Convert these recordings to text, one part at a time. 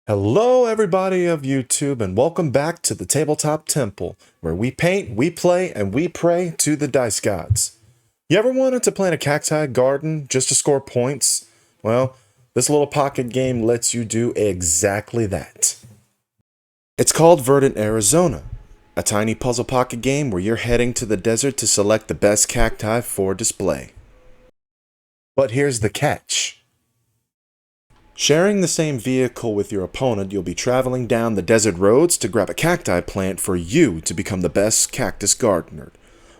Hello, everybody of YouTube, and welcome back to the Tabletop Temple, where we paint, we play, and we pray to the dice gods. You ever wanted to plant a cacti garden just to score points? Well, this little pocket game lets you do exactly that. It's called Verdant Arizona, a tiny puzzle pocket game where you're heading to the desert to select the best cacti for display. But here's the catch. Sharing the same vehicle with your opponent, you'll be traveling down the desert roads to grab a cacti plant for you to become the best cactus gardener.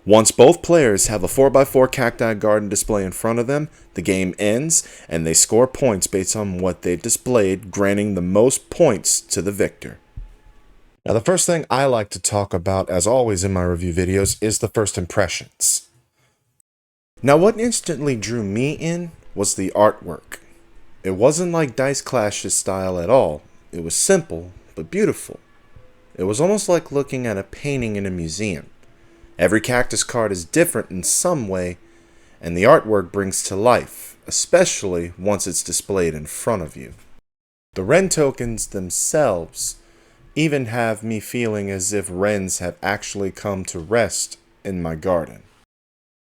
Once both players have a 4x4 cacti garden display in front of them, the game ends and they score points based on what they've displayed, granting the most points to the victor. Now, the first thing I like to talk about, as always in my review videos, is the first impressions. Now, what instantly drew me in was the artwork. It wasn't like Dice Clash's style at all. It was simple, but beautiful. It was almost like looking at a painting in a museum. Every cactus card is different in some way, and the artwork brings to life, especially once it's displayed in front of you. The Wren tokens themselves even have me feeling as if wrens have actually come to rest in my garden.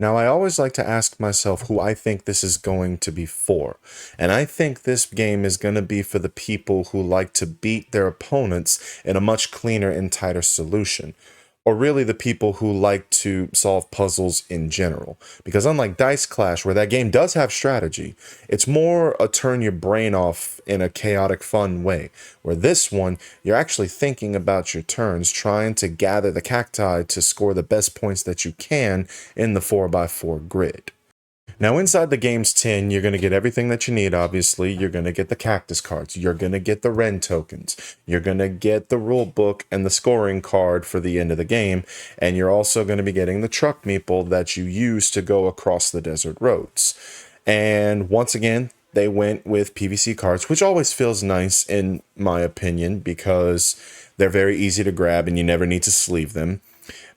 Now, I always like to ask myself who I think this is going to be for. And I think this game is going to be for the people who like to beat their opponents in a much cleaner and tighter solution. Or really the people who like to solve puzzles in general. Because unlike Dice Clash, where that game does have strategy, it's more a turn your brain off in a chaotic, fun way. Where this one, you're actually thinking about your turns, trying to gather the cacti to score the best points that you can in the 4x4 grid. Now, inside the game's tin, you're going to get everything that you need, obviously. You're going to get the cactus cards. You're going to get the Wren tokens. You're going to get the rule book and the scoring card for the end of the game. And you're also going to be getting the truck meeple that you use to go across the desert roads. And once again, they went with PVC cards, which always feels nice in my opinion, because they're very easy to grab and you never need to sleeve them.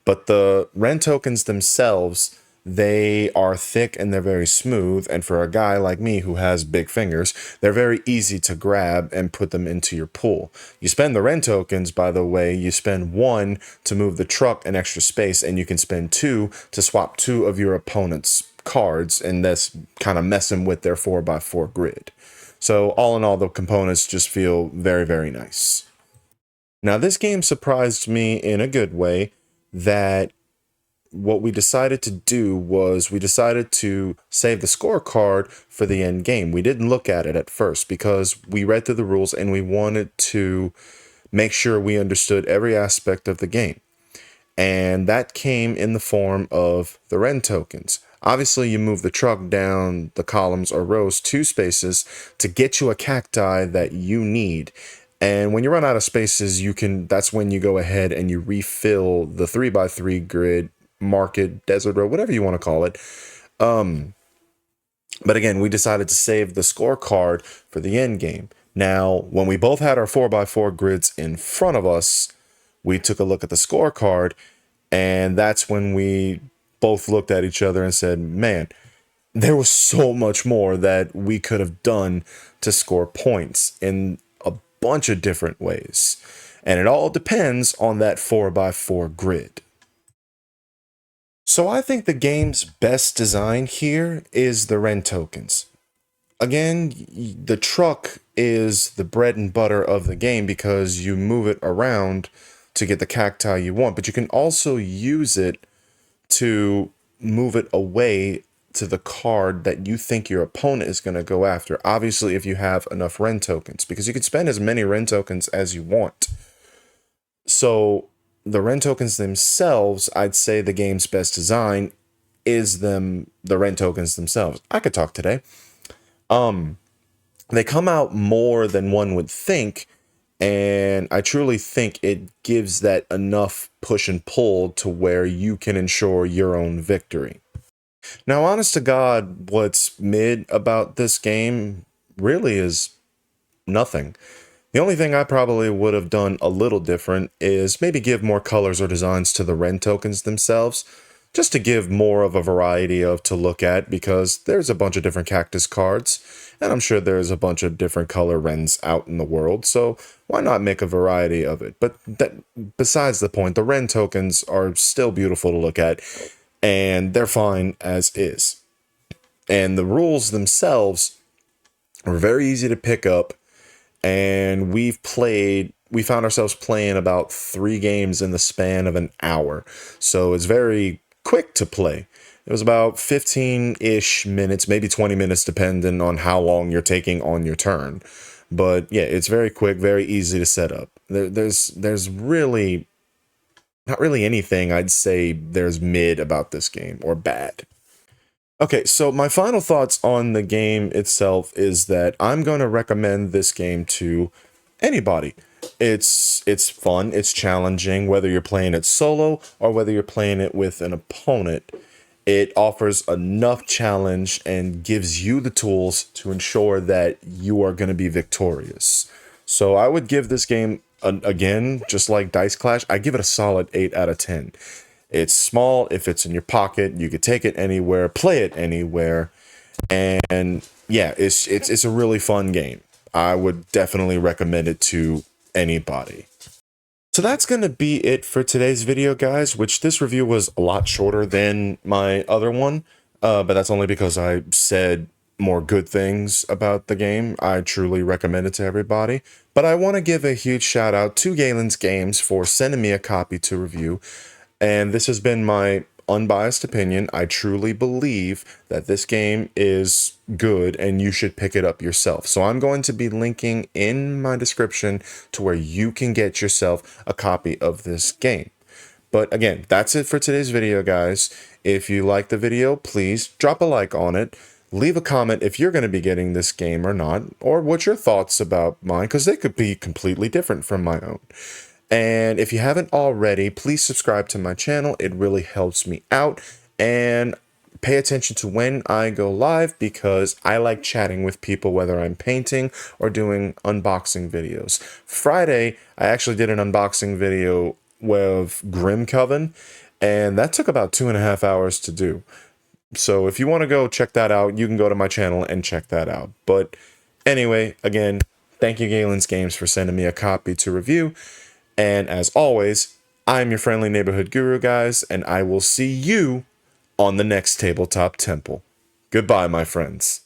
But the Wren tokens themselves, they are thick and they're very smooth, and for a guy like me who has big fingers, they're very easy to grab and put them into your pool. You spend the Wren tokens, by the way, you spend 1 to move the truck an extra space, and you can spend 2 to swap 2 of your opponent's cards, and that's kind of messing with their 4x4 grid. So all in all, the components just feel very, very nice. Now, this game surprised me in a good way that what we decided to do was we decided to save the scorecard for the end game. We didn't look at it at first because we read through the rules and we wanted to make sure we understood every aspect of the game. And that came in the form of the Wren tokens. Obviously, you move the truck down the columns or rows 2 spaces to get you a cacti that you need. And when you run out of spaces, that's when you go ahead and you refill the 3x3 grid, market, desert road, whatever you want to call it. But again, we decided to save the scorecard for the end game. Now, when we both had our 4x4 grids in front of us, we took a look at the scorecard, and that's when we both looked at each other and said, man, there was so much more that we could have done to score points in a bunch of different ways. And it all depends on that 4x4 grid. So I think the game's best design here is the Wren tokens. Again, the truck is the bread and butter of the game because you move it around to get the cacti you want, but you can also use it to move it away to the card that you think your opponent is going to go after. Obviously, if you have enough Wren tokens, because you can spend as many Wren tokens as you want. So the Wren tokens themselves, I'd say the game's best design is the Wren tokens themselves. I could talk today. They come out more than one would think, and I truly think it gives that enough push and pull to where you can ensure your own victory. Now, honest to God, what's mid about this game really is nothing. The only thing I probably would have done a little different is maybe give more colors or designs to the Wren tokens themselves, just to give more of a variety of to look at, because there's a bunch of different cactus cards, and I'm sure there's a bunch of different color wrens out in the world, so why not make a variety of it? But that, besides the point, the wren tokens are still beautiful to look at, and they're fine as is. And the rules themselves are very easy to pick up, and we found ourselves playing about 3 games in the span of an hour. So it's very quick to play. It was about 15-ish minutes, maybe 20 minutes, depending on how long you're taking on your turn. But yeah, it's very quick, very easy to set up. There's really not really anything I'd say there's mid about this game or bad. Okay, so my final thoughts on the game itself is that I'm going to recommend this game to anybody. It's fun, it's challenging, whether you're playing it solo or whether you're playing it with an opponent. It offers enough challenge and gives you the tools to ensure that you are going to be victorious. So I would give this game, again, just like Dice Clash, I give it a solid 8 out of 10. It's small, it fits in your pocket, you could take it anywhere, play it anywhere, and yeah, it's a really fun game. I would definitely recommend it to anybody. So that's going to be it for today's video, guys, which this review was a lot shorter than my other one, but that's only because I said more good things about the game. I truly recommend it to everybody. But I want to give a huge shout out to Galen's Games for sending me a copy to review. And this has been my unbiased opinion. I truly believe that this game is good and you should pick it up yourself. So I'm going to be linking in my description to where you can get yourself a copy of this game. But again, that's it for today's video, guys. If you like the video, please drop a like on it. Leave a comment if you're going to be getting this game or not, or what's your thoughts about mine, because they could be completely different from my own. And if you haven't already, please subscribe to my channel. It really helps me out. And pay attention to when I go live, because I like chatting with people, whether I'm painting or doing unboxing videos. Friday, I actually did an unboxing video with Grim Coven, and that took about 2.5 hours to do. So if you want to go check that out, you can go to my channel and check that out. But anyway, again, thank you, Galen's Games, for sending me a copy to review. And as always, I'm your friendly neighborhood guru, guys, and I will see you on the next Tabletop Temple. Goodbye, my friends.